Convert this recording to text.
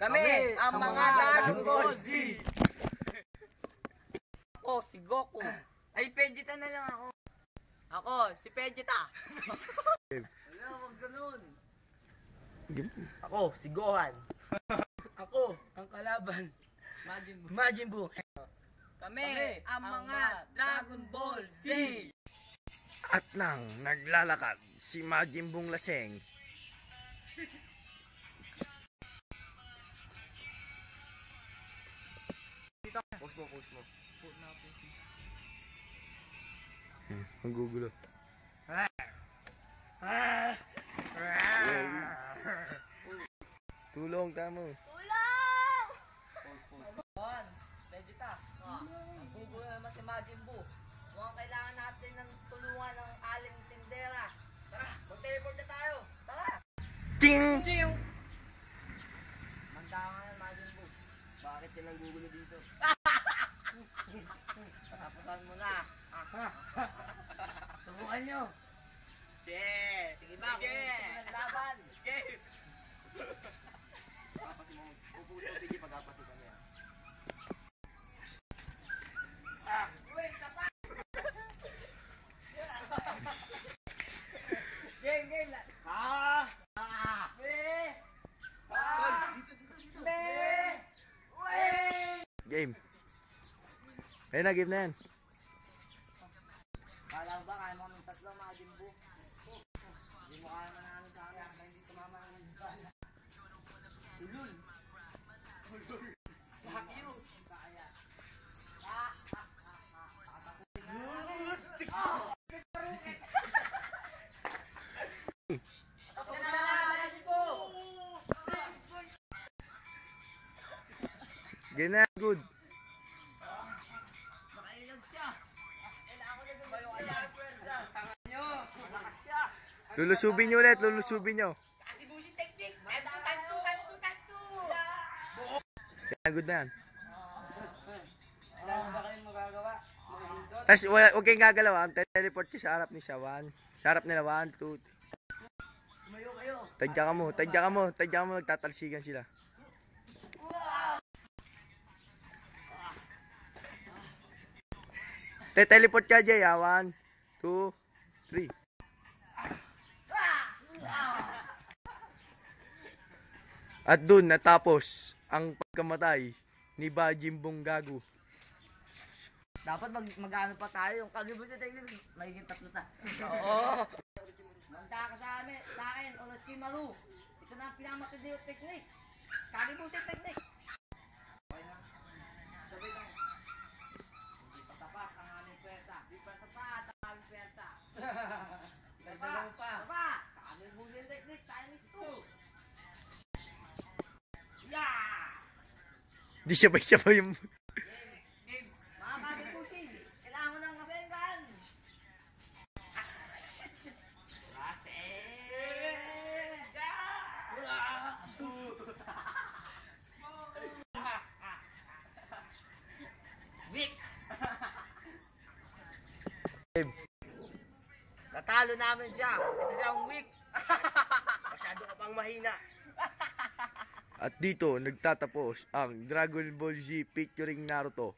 Kami ang mga Dragon Ball Z. Ako, si Goku. Ay, Vegeta na lang ako. Ako, si Vegeta. Wala, wag ganun. Ako, si Gohan. Ako, ang kalaban. Majin Buu. Kami ang mga Dragon Ball Z. At nang naglalakad si Majin Buong laseng. Post mo. Ang gugulo. Tulong tamo. Gohan, Vegeta. Ang gugulo naman si Majin Buu. Mukhang kailangan natin ng tulungan ng aling tindera. Tara, mag-teleport na tayo. Tara. Ting! Manda ka na, Majin Buu. Bakit yan ang gugulo dito? Tapusan mo na. Subukan nyo. Sige ba? Sige. Laban. Sige. Puputo, sige pag-apasikan niya. Wait, sapa! Game. Game. Ayun na, game na yan. Kala ba kaya mo kaming tatlo, Majin Buu? Hindi mo kaya manalo sa akin. Kaya hindi tumama ng bala. Ulul. Fuck you. Kaya. Game na, good. Makailag siya. Kailangan ko na gumayo kaya ang pwersa. Tangan nyo. Malakas siya. Lulusubin nyo ulit, lulusubin nyo. Kasi bullshit technique. Tantu. Yan, good na yan. Wala na ba kayong magagawa? Tapos huwag kayong gagalaw, ang teleport ko sa harap ni Shawan. Sa harap nila, 1, 2. Tumayo kayo. Tadya ka mo, nagtatalsigan sila. Teleport ka, Jay, 1, 2, 3. At dun natapos ang pagkamatay ni Majin Buong Gago. Dapat mag-ano pa tayo. Yung kagibusin technique, magiging tatlo ta. Oo. Manda ka sa akin, Orochimaru. Ito na ang pinakamatindi yung technique. Kagibusin technique. Okay na. Sabi lang. Hindi pa tapat ang aming pwersa. Hindi pa tapat ang aming pwersa. Dagdagan pa. Tapat! Kagibusin technique, Chinese 2. Yeah! Di sabay-sabay yung... Mga kagibusin, kailangan mo ng kasengan. Vic! Natalo namin siya. Kasi siya ang weak. Masyado ka pang mahina. At dito nagtatapos ang Dragon Ball Z featuring Naruto.